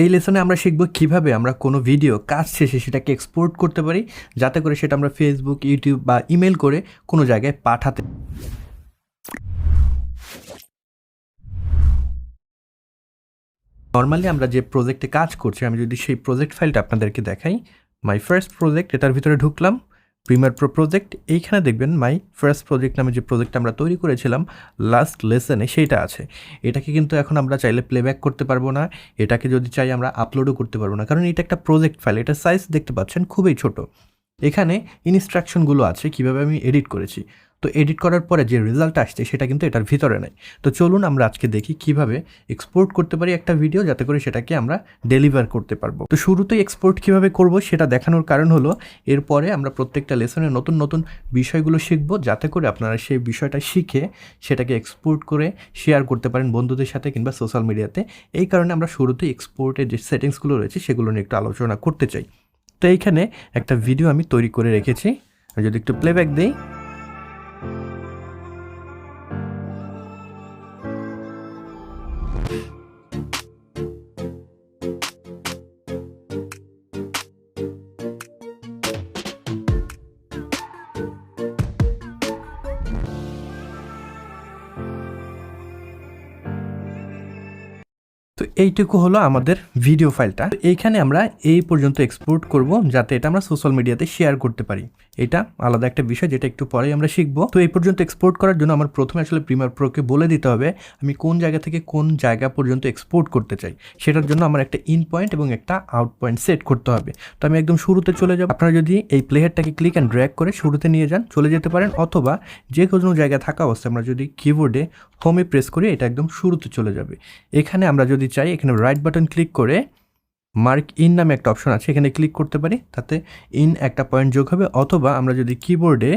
এই লেসনে আমরা শিখব কিভাবে আমরা কোনো ভিডিও কাজ শেষে সেটাকে এক্সপোর্ট করতে পারি, যাতে করে সেটা আমরা ফেসবুক, ইউটিউব বা ইমেল করে কোনো জায়গায় পাঠাতে। নর্মালি আমরা যে প্রজেক্টে কাজ করছি, আমি যদি সেই প্রজেক্ট ফাইলটা আপনাদেরকে দেখাই, মাই ফার্স্ট প্রজেক্ট, এটার ভিতরে ঢুকলাম, প্রিমিয়ার প্রো প্রজেক্ট। এইখানে দেখবেন মাই ফার্স্ট প্রজেক্ট নামে যে প্রজেক্ট আমরা তৈরি করেছিলাম লাস্ট লেসনে, সেইটা আছে। এটাকে কিন্তু এখন আমরা চাইলে প্লেব্যাক করতে পারবো না, এটাকে যদি চাই আমরা আপলোডও করতে পারবো না, কারণ এটা একটা প্রজেক্ট ফাইল। এটার সাইজ দেখতে পাচ্ছেন খুবই ছোট। এখানে ইনস্ট্রাকশনগুলো আছে কীভাবে আমি এডিট করেছি। তো এডিট করার পরে যে রেজাল্ট আসছে সেটা কিন্তু এটার ভিতরে নেই। তো চলুন আমরা আজকে দেখি কিভাবে এক্সপোর্ট করতে পারি একটা ভিডিও, যাতে করে সেটাকে আমরা ডেলিভার করতে পারবো। তো শুরুতেই এক্সপোর্ট কিভাবে করব সেটা দেখানোর কারণ হলো, এরপরে আমরা প্রত্যেকটা লেসনে নতুন নতুন বিষয়গুলো শিখবো, যাতে করে আপনারা সেই বিষয়টা শিখে সেটাকে এক্সপোর্ট করে শেয়ার করতে পারেন বন্ধুদের সাথে কিংবা সোশ্যাল মিডিয়াতে। এই কারণে আমরা শুরুতেই এক্সপোর্টের যে সেটিংসগুলো রয়েছে সেগুলো নিয়ে একটু আলোচনা করতে চাই। তো এইখানে একটা ভিডিও আমি তৈরি করে রেখেছি, আমি যদি একটু প্লেব্যাক দিই, তো এইটুকু হলো আমাদের ভিডিও ফাইলটা। এইখানে আমরা এই পর্যন্ত এক্সপোর্ট করব, যাতে এটা আমরা সোশ্যাল মিডিয়াতে শেয়ার করতে পারি। এটা আলাদা একটা বিষয়, যেটা একটু পরেই আমরা শিখবো। তো এই পর্যন্ত এক্সপোর্ট করার জন্য আমার প্রথমে আসলে প্রিমিয়ার প্রোকে বলে দিতে হবে আমি কোন জায়গা থেকে কোন জায়গা পর্যন্ত এক্সপোর্ট করতে চাই। সেটার জন্য আমার একটা ইন পয়েন্ট এবং একটা আউট পয়েন্ট সেট করতে হবে। তো আমি একদম শুরুতে চলে যাব। আপনারা যদি এই প্লেয়ারটাকে ক্লিক অ্যান্ড ড্র্যাগ করে শুরুতে নিয়ে যান, চলে যেতে পারেন, অথবা যে কোনো জায়গায় থাকা অবস্থায় আমরা যদি কিবোর্ডে হোমে প্রেস করি, এটা একদম শুরুতে চলে যাবে। এখানে আমরা যদি চাই, এখানে রাইট বাটন ক্লিক করে মার্ক ইন নামে একটা অপশন আছে, এখানে ক্লিক করতে পারি, তাতে ইন একটা পয়েন্ট যোগ হবে। অথবা আমরা যদি কিবোর্ডে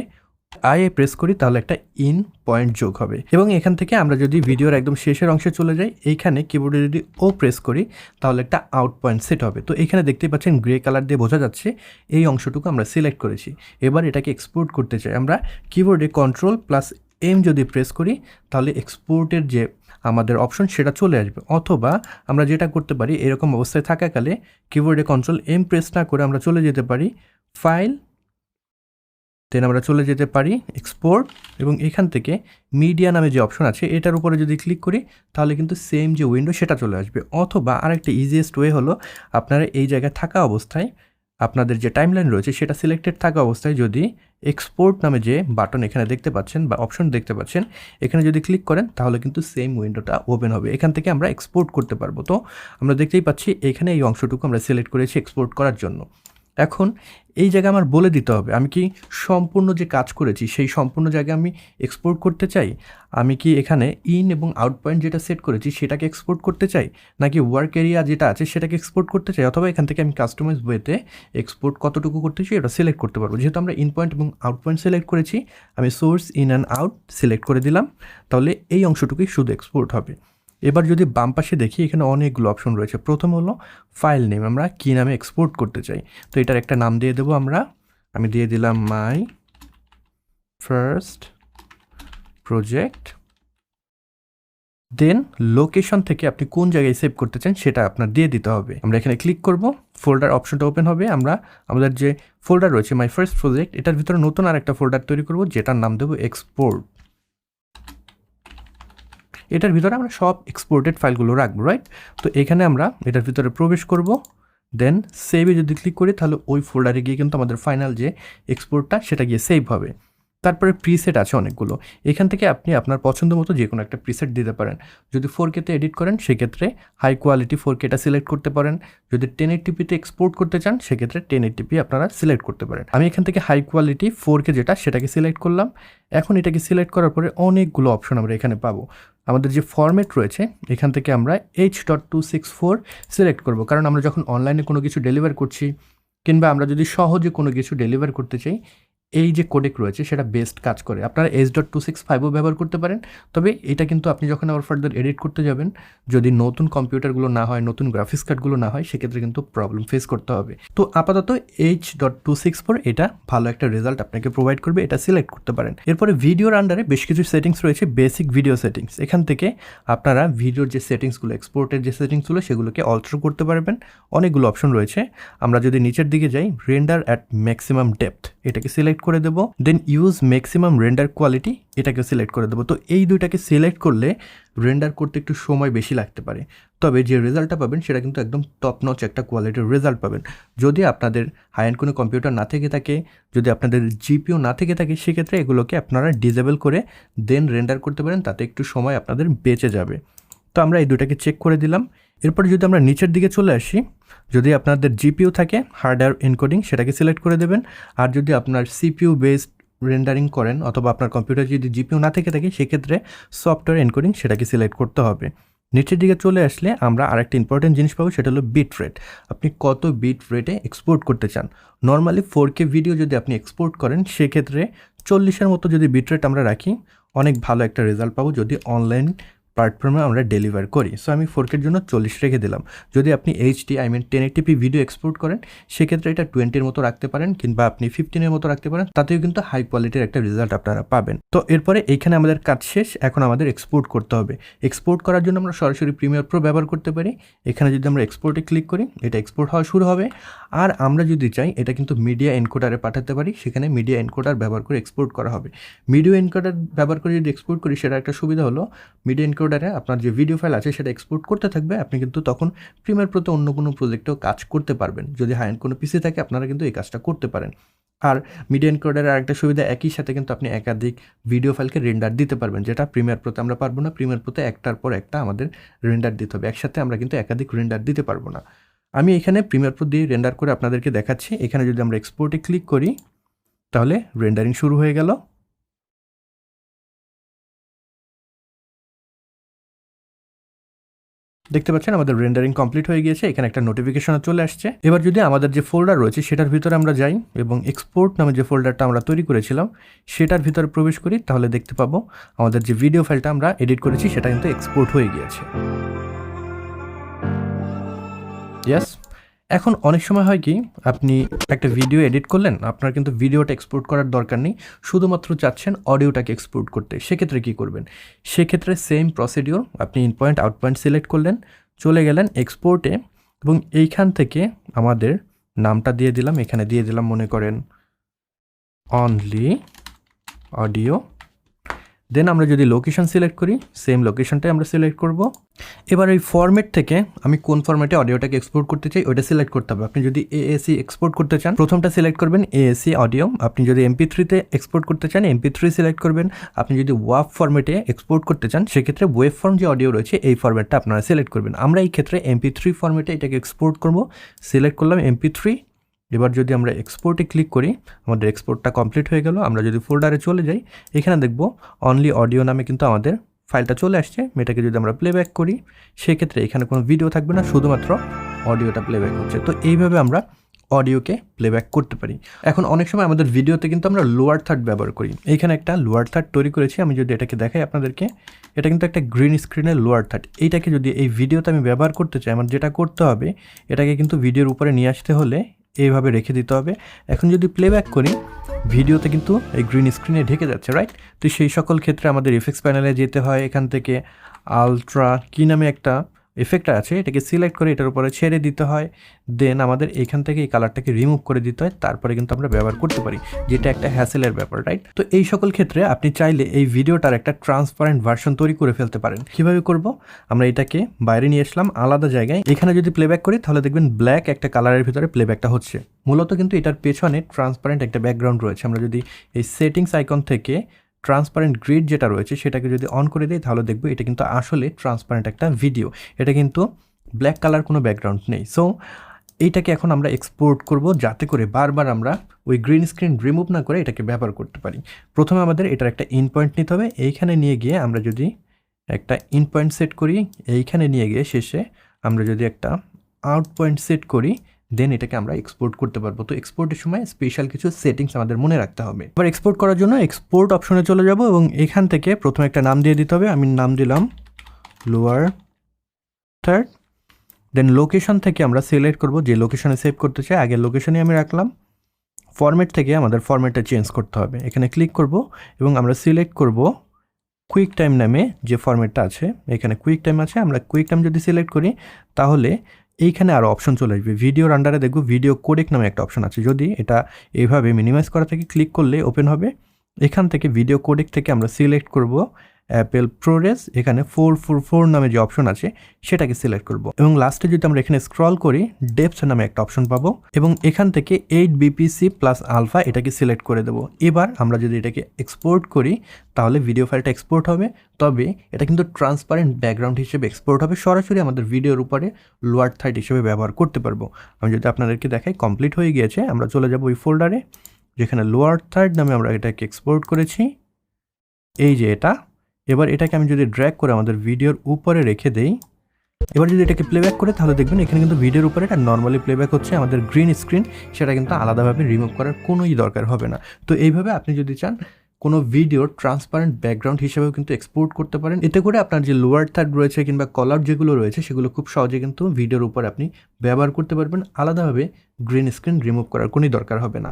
আইএ প্রেস করি, তাহলে একটা ইন পয়েন্ট যোগ হবে। এবং এখান থেকে আমরা যদি ভিডিওর একদম শেষের অংশে চলে যাই, এইখানে কিবোর্ডে যদি ও প্রেস করি, তাহলে একটা আউট পয়েন্ট সেট হবে। তো এখানে দেখতেই পাচ্ছেন গ্রে কালার দিয়ে বোঝা যাচ্ছে এই অংশটুকু আমরা সিলেক্ট করেছি। এবার এটাকে এক্সপোর্ট করতে চাই, আমরা কিবোর্ডে Ctrl+M যদি প্রেস করি, তাহলে এক্সপোর্টের যে আমাদের অপশন সেটা চলে আসবে। অথবা আমরা যেটা করতে পারি, এরকম অবস্থায় থাকাকালে কিবোর্ডে Ctrl+M প্রেস না করে আমরা চলে যেতে পারি ফাইল, দেন আমরা চলে যেতে পারি এক্সপোর্ট, এবং এখান থেকে মিডিয়া নামে যে অপশন আছে এটার উপরে যদি ক্লিক করি, তাহলে কিন্তু সেম যে উইন্ডো সেটা চলে আসবে। অথবা আরেকটা ইজিয়েস্ট ওয়ে হলো, আপনারা এই জায়গায় থাকা অবস্থায় আপনাদের যে টাইমলাইন রয়েছে সেটা সিলেক্টেড থাকা অবস্থায় যদি এক্সপোর্ট নামে যে বাটন এখানে দেখতে পাচ্ছেন বা অপশন দেখতে পাচ্ছেন, এখানে যদি ক্লিক করেন, তাহলে কিন্তু সেম উইন্ডোটা ওপেন হবে। এখান থেকে আমরা এক্সপোর্ট করতে পারবো। তো আমরা দেখতেই পাচ্ছি এখানে এই অংশটুকু আমরা সিলেক্ট করেছি এক্সপোর্ট করার জন্য। এখন এই জায়গায় আমার বলে দিতে হবে আমি কি সম্পূর্ণ যে কাজ করেছি সেই সম্পূর্ণ জায়গায় আমি এক্সপোর্ট করতে চাই, আমি কি এখানে ইন এবং আউট পয়েন্ট যেটা সেট করেছি সেটাকে এক্সপোর্ট করতে চাই, নাকি ওয়ার্ক এরিয়া যেটা আছে সেটাকে এক্সপোর্ট করতে চাই। অথবা এখান থেকে আমি কাস্টমাইজ ওয়েতে এক্সপোর্ট কতটুকু করতে চাই এটা সিলেক্ট করতে পারবো। যেহেতু আমরা ইন পয়েন্ট এবং আউট পয়েন্ট সিলেক্ট করেছি, আমি source in and out select করে দিলাম, তাহলে এই অংশটুকুই শুধু এক্সপোর্ট হবে। এবার যদি বাম পাশে দেখি, এখানে অনেকগুলো অপশন রয়েছে। প্রথম হলো ফাইল নেম, আমরা কী নামে এক্সপোর্ট করতে চাই। তো এটার একটা নাম দিয়ে দেবো আমি দিয়ে দিলাম my first project. Then location থেকে আপনি কোন জায়গায় সেভ করতে চান সেটা আপনার দিয়ে দিতে হবে। আমরা এখানে ক্লিক করব, ফোল্ডার অপশনটা ওপেন হবে। আমরা আমাদের যে ফোল্ডার রয়েছে মাই ফার্স্ট প্রজেক্ট, এটার ভিতরে নতুন আর একটা ফোল্ডার তৈরি করব, যেটার নাম দেবো এক্সপোর্ট। এটার ভিতরে আমরা সব এক্সপোর্টেড ফাইলগুলো রাখবো, রাইট? তো এখানে আমরা এটার ভিতরে প্রবেশ করব, দেন সেভে যদি ক্লিক করি, তাহলে ওই ফোল্ডারে গিয়ে কিন্তু আমাদের ফাইনাল যে এক্সপোর্টটা সেটা গিয়ে সেভ হবে। তারপরে প্রিসেট আছে অনেকগুলো, এখান থেকে আপনি আপনার পছন্দ মতো যে কোনো একটা প্রিসেট দিতে পারেন। যদি 4K-তে এডিট করেন সেক্ষেত্রে হাই কোয়ালিটি 4K-টা সিলেক্ট করতে পারেন। যদি 1080p-তে এক্সপোর্ট করতে চান সেক্ষেত্রে 1080p আপনারা সিলেক্ট করতে পারেন। আমি এখান থেকে হাই কোয়ালিটি 4K যেটা সেটাকে সিলেক্ট করলাম। এখন এটাকে সিলেক্ট করার পরে অনেকগুলো অপশন আমরা এখানে পাবো। আমাদের যে ফরম্যাট রয়েছে এখান থেকে আমরা H.264 সিলেক্ট করব, কারণ আমরা যখন অনলাইনে কোনো কিছু ডেলিভার করছি, কিংবা আমরা যদি সহজে কোনো কিছু ডেলিভার করতে চাই, এই যে কোডেক রয়েছে সেটা বেস্ট কাজ করে। আপনারা H.265ও ব্যবহার করতে পারেন, তবে এটা কিন্তু আপনি যখন আবার ফার্দার এডিট করতে যাবেন, যদি নতুন কম্পিউটারগুলো না হয়, নতুন গ্রাফিক্স কার্ডগুলো না হয়, সেক্ষেত্রে কিন্তু প্রবলেম ফেস করতে হবে। তো আপাতত H.264 এটা ভালো একটা রেজাল্ট আপনাকে প্রোভাইড করবে, এটা সিলেক্ট করতে পারেন। এরপরে ভিডিওর আন্ডারে বেশ কিছু সেটিংস রয়েছে, বেসিক ভিডিও সেটিংস। এখান থেকে আপনারা ভিডিওর যে সেটিংসগুলো, এক্সপোর্টের যে সেটিংসগুলো, সেগুলোকে অল্টার করতে পারবেন। অনেকগুলো অপশন রয়েছে। আমরা যদি নিচের দিকে যাই, রেন্ডার অ্যাট ম্যাক্সিমাম ডেপথ, এটাকে সিলেক্ট করে দেব। Then use maximum render quality, এটাকে সিলেক্ট করে দেবো। তো এই দুইটাকে সিলেক্ট করলে রেন্ডার করতে একটু সময় বেশি লাগতে পারে, তবে যে রেজাল্টটা পাবেন সেটা কিন্তু একদম টপ নচ একটা কোয়ালিটির রেজাল্ট পাবেন। যদি আপনাদের হাই এন্ড কোনো কম্পিউটার না থেকে থাকে, যদি আপনাদের জিপিও না থেকে থাকে, সেক্ষেত্রে এগুলোকে আপনারা ডিসেবল করে দেন রেন্ডার করতে পারেন, তাতে একটু সময় আপনাদের বেঁচে যাবে। তো আমরা এই দুটাকে চেক করে দিলাম। এরপরে যদি আমরা নিচের দিকে চলে আসি, যদি আপনাদের জিপিইউ থাকে, হার্ডওয়্যার এনকোডিং, সেটাকে সিলেক্ট করে দেবেন। আর যদি আপনার সিপিইউ বেসড রেন্ডারিং করেন, অথবা আপনার কম্পিউটার যদি জিপিইউ না থেকে থাকে, সেক্ষেত্রে সফটওয়্যার এনকোডিং, সেটাকে সিলেক্ট করতে হবে। নিচের দিকে চলে আসলে আমরা আরেকটা ইম্পর্টেন্ট জিনিস পাবো, সেটা হলো বিট রেট। আপনি কত বিট রেটে এক্সপোর্ট করতে চান। নর্মালি 4K ভিডিও যদি আপনি এক্সপোর্ট করেন, সেক্ষেত্রে 40-এর মতো যদি বিট রেট আমরা রাখি, অনেক ভালো একটা রেজাল্ট পাবো যদি অনলাইন প্ল্যাটফর্মে আমরা ডেলিভার করি। সো আমি 4K-র জন্য 40 রেখে দিলাম। যদি আপনি HD 1080p ভিডিও এক্সপোর্ট করেন, সেক্ষেত্রে এটা 20-এর মতো রাখতে পারেন, কিংবা আপনি 15-এর মতো রাখতে পারেন, তাতেও কিন্তু হাই কোয়ালিটির একটা রেজাল্ট আপনারা পাবেন। তো এরপরে এইখানে আমাদের কাজ শেষ, এখন আমাদের এক্সপোর্ট করতে হবে। এক্সপোর্ট করার জন্য আমরা সরাসরি প্রিমিয়ার প্রো ব্যবহার করতে পারি। এখানে যদি আমরা এক্সপোর্টে ক্লিক করি, এটা এক্সপোর্ট হওয়া শুরু হবে। আর আমরা যদি চাই, এটা কিন্তু মিডিয়া এনকোডারে পাঠাতে পারি, সেখানে মিডিয়া এনকোডার ব্যবহার করে এক্সপোর্ট করা হবে। মিডিয়া এনকোডার ব্যবহার করে যদি এক্সপোর্ট করি, সেটা একটা সুবিধা হলো, মিডিয়া এনকোডারে আপনার যে ভিডিও ফাইল আছে সেটা এক্সপোর্ট করতে থাকবে। আপনি কিন্তু তখন প্রিমিয়ার প্রোতে অন্য কোনো প্রজেক্টেও কাজ করতে পারবেন। যদি হাই এন্ড কোনো পিসি থাকে, আপনারা কিন্তু এই কাজটা করতে পারেন। আর মিডিয়া এনকোডারের আরেকটা সুবিধা, একই সাথে কিন্তু আপনি একাধিক ভিডিও ফাইলকে রেন্ডার দিতে পারবেন, যেটা প্রিমিয়ার প্রোতে আমরা পারবো না। প্রিমিয়ার প্রোতে একটার পর একটা আমাদের রেন্ডার দিতে হবে, একসাথে আমরা কিন্তু একাধিক রেন্ডার দিতে পারবো না। আমি এখানে প্রিমিয়ার প্রো দিয়ে রেন্ডার করে আপনাদেরকে দেখাচ্ছি। এখানে যদি আমরা এক্সপোর্টে ক্লিক করি, তাহলে রেন্ডারিং শুরু হয়ে গেল। দেখতে পাচ্ছেন আমাদের রেন্ডারিং কমপ্লিট হয়ে গিয়েছে। এখানে একটা নোটিফিকেশন চলে আসছে। এবার যদি আমাদের যে ফোল্ডার রয়েছে সেটার ভিতরে আমরা যাই এবং এক্সপোর্ট নামে যে ফোল্ডারটা আমরা তৈরি করেছিলাম সেটার ভিতরে প্রবেশ করি, তাহলে দেখতে পাবো আমাদের যে ভিডিও ফাইলটা আমরা এডিট করেছি সেটা কিন্তু এক্সপোর্ট হয়ে গিয়েছে। ইয়েস। এখন অনেক সময় হয় কি, আপনি একটা ভিডিও এডিট করলেন, আপনার কিন্তু ভিডিওটা এক্সপোর্ট করার দরকার নেই, শুধুমাত্র চাচ্ছেন অডিওটাকে এক্সপোর্ট করতে। সেক্ষেত্রে কী করবেন? সেক্ষেত্রে সেম প্রসিডিওর, আপনি in point out point select করলেন, চলে গেলেন এক্সপোর্টে, এবং এইখান থেকে আমাদের নামটা দিয়ে দিলাম। এখানে দিয়ে দিলাম মনে করেন অনলি অডিও। দেন আমরা যদি লোকেশন সিলেক্ট করি, সেম লোকেশনটাই আমরা সিলেক্ট করব। এবার এই ফরম্যাট থেকে আমি কোন ফরম্যাটে অডিওটাকে এক্সপোর্ট করতে চাই ওইটা সিলেক্ট করতে হবে। আপনি যদি AAC এক্সপোর্ট করতে চান, প্রথমটা সিলেক্ট করবেন AAC অডিও। আপনি যদি MP3-তে এক্সপোর্ট করতে চান, MP3 সিলেক্ট করবেন। আপনি যদি ওয়াভ ফরম্যাটে এক্সপোর্ট করতে চান, সেক্ষেত্রে ওয়েব ফর্ম যে অডিও রয়েছে এই ফরম্যাটটা আপনারা সিলেক্ট করবেন। আমরা এই ক্ষেত্রে MP3 ফরম্যাটে এটাকে এক্সপোর্ট করব। সিলেক্ট করলাম MP3। এবার যদি আমরা এক্সপোর্টে ক্লিক করি, আমাদের এক্সপোর্টটা কমপ্লিট হয়ে গেল। আমরা যদি ফোল্ডারে চলে যাই, এখানে দেখব অনলি অডিও নামে কিন্তু আমাদের ফাইলটা চলে আসছে। এটাকে যদি আমরা প্লেব্যাক করি, সেক্ষেত্রে এখানে কোনো ভিডিও থাকবে না, শুধুমাত্র অডিওটা প্লেব্যাক হচ্ছে। তো এইভাবে আমরা অডিওকে প্লেব্যাক করতে পারি। এখন অনেক সময় আমাদের ভিডিওতে কিন্তু আমরা লোয়ার থার্ড ব্যবহার করি। এইখানে একটা লোয়ার থার্ড তৈরি করেছি। আমি যদি এটাকে দেখাই আপনাদেরকে, এটা কিন্তু একটা গ্রিন স্ক্রিনের লোয়ার থার্ড। এইটাকে যদি এই ভিডিওতে আমি ব্যবহার করতে চাই, আমার যেটা করতে হবে, এটাকে কিন্তু ভিডিওর উপরে নিয়ে আসতে হলে এইভাবে রেখে দিতে হবে। এখন যদি প্লেব্যাক করি, ভিডিওতে কিন্তু এই গ্রিন স্ক্রিনে ঢেকে যাচ্ছে, রাইট? তো সেই সকল ক্ষেত্রে আমাদের এফেক্টস প্যানেলে যেতে হয়। এখান থেকে আলট্রা কি নামে একটা এফেক্ট আছে, এটাকে সিলেক্ট করে এটার উপরে ছেড়ে দিতে হয়। দেন আমাদের এখান থেকে এই কালারটাকে রিমুভ করে দিতে হয়, তারপরে কিন্তু আমরা ব্যবহার করতে পারি, যেটা একটা হ্যাসেলের ব্যাপার, রাইট? তো এই সকল ক্ষেত্রে আপনি চাইলে এই ভিডিওটার একটা ট্রান্সপারেন্ট ভার্সন তৈরি করে ফেলতে পারেন। কিভাবে করব? আমরা এটাকে বাইরে নিয়ে আসলাম আলাদা জায়গায়। এখানে যদি প্লেব্যাক করি, তাহলে দেখবেন ব্ল্যাক একটা কালারের ভিতরে প্লেব্যাকটা হচ্ছে। মূলত কিন্তু এটার পেছনে ট্রান্সপারেন্ট একটা ব্যাকগ্রাউন্ড রয়েছে। আমরা যদি এই সেটিংস আইকন থেকে ট্রান্সপারেন্ট গ্রিড যেটা রয়েছে সেটাকে যদি অন করে দিই, তাহলে দেখবো এটা কিন্তু আসলে ট্রান্সপারেন্ট একটা ভিডিও। এটা কিন্তু ব্ল্যাক কালার কোনো ব্যাকগ্রাউন্ড নেই। সো এইটাকে এখন আমরা এক্সপোর্ট করব, যাতে করে বারবার আমরা ওই গ্রিন স্ক্রিন রিমুভ না করে এটাকে ব্যবহার করতে পারি। প্রথমে আমাদের এটার একটা ইন পয়েন্ট নিতে হবে। এইখানে নিয়ে গিয়ে আমরা যদি একটা ইন পয়েন্ট সেট করি, এইখানে নিয়ে গিয়ে শেষে আমরা যদি একটা আউট পয়েন্ট সেট করি, দেন এটাকে আমরা এক্সপোর্ট করতে পারবো। তো এক্সপোর্টের সময় স্পেশাল কিছু সেটিংস আমাদের মনে রাখতে হবে। এবার এক্সপোর্ট করার জন্য এক্সপোর্ট অপশনে চলে যাব এবং এখান থেকে প্রথমে একটা নাম দিয়ে দিতে হবে। আমি নাম দিলাম লোয়ার থার্ড। দেন লোকেশন থেকে আমরা সিলেক্ট করব যে লোকেশনে সেভ করতে চাই, আগের লোকেশনে আমি রাখলাম। ফরম্যাট থেকে আমাদের ফরম্যাটটা চেঞ্জ করতে হবে, এখানে ক্লিক করব এবং আমরা সিলেক্ট করব কুইক টাইম নামে যে ফরম্যাটটা আছে, এখানে কুইক টাইম আছে। আমরা কুইক টাইম যদি সিলেক্ট করি তাহলে এইখানে আরও অপশন চলে আসবে। ভিডিওর আন্ডারে দেখব ভিডিও কোডেক নামে একটা অপশন আছে, যদি এটা এইভাবে মিনিমাইজ করা থেকে ক্লিক করলে ওপেন হবে। এখান থেকে ভিডিও কোডেক থেকে আমরা সিলেক্ট করব অ্যাপেল প্রোরেস, এখানে 444 নামে যে অপশন আছে সেটাকে সিলেক্ট করব এবং লাস্টে যদি আমরা এখানে স্ক্রল করি ডেপথ নামে একটা অপশন পাবো এবং এখান থেকে 8 BPC প্লাস আলফা এটাকে সিলেক্ট করে দেবো। এবার আমরা যদি এটাকে এক্সপোর্ট করি তাহলে ভিডিও ফাইলটা এক্সপোর্ট হবে, তবে এটা কিন্তু ট্রান্সপারেন্ট ব্যাকগ্রাউন্ড হিসেবে এক্সপোর্ট হবে, সরাসরি আমাদের ভিডিওর উপরে লোয়ার থার্ড হিসেবে ব্যবহার করতে পারবো। আমি যদি আপনাদেরকে দেখাই কমপ্লিট হয়ে গিয়েছে, আমরা চলে যাব ওই ফোল্ডারে যেখানে লোয়ার থার্ড নামে আমরা এটাকে এক্সপোর্ট করেছি, এই যে এটা। এবার এটাকে আমি যদি ড্র্যাগ করে আমাদের ভিডিওর উপরে রেখে দেই, এবার যদি এটাকে প্লেব্যাক করে তাহলে দেখবেন এখানে কিন্তু ভিডিওর উপরে এটা নর্মালি প্লেব্যাক হচ্ছে, আমাদের গ্রিন স্ক্রিন সেটা কিন্তু আলাদাভাবে রিমুভ করার কোনোই দরকার হবে না। তো এইভাবে আপনি যদি চান কোনো ভিডিওর ট্রান্সপারেন্ট ব্যাকগ্রাউন্ড হিসেবেও কিন্তু এক্সপোর্ট করতে পারেন। এতে করে আপনার যে লোয়ার থার্ড রয়েছে কিংবা কলার যেগুলো রয়েছে সেগুলো খুব সহজে কিন্তু ভিডিওর উপর আপনি ব্যবহার করতে পারবেন, আলাদাভাবে গ্রিন স্ক্রিন রিমুভ করার কোনোই দরকার হবে না।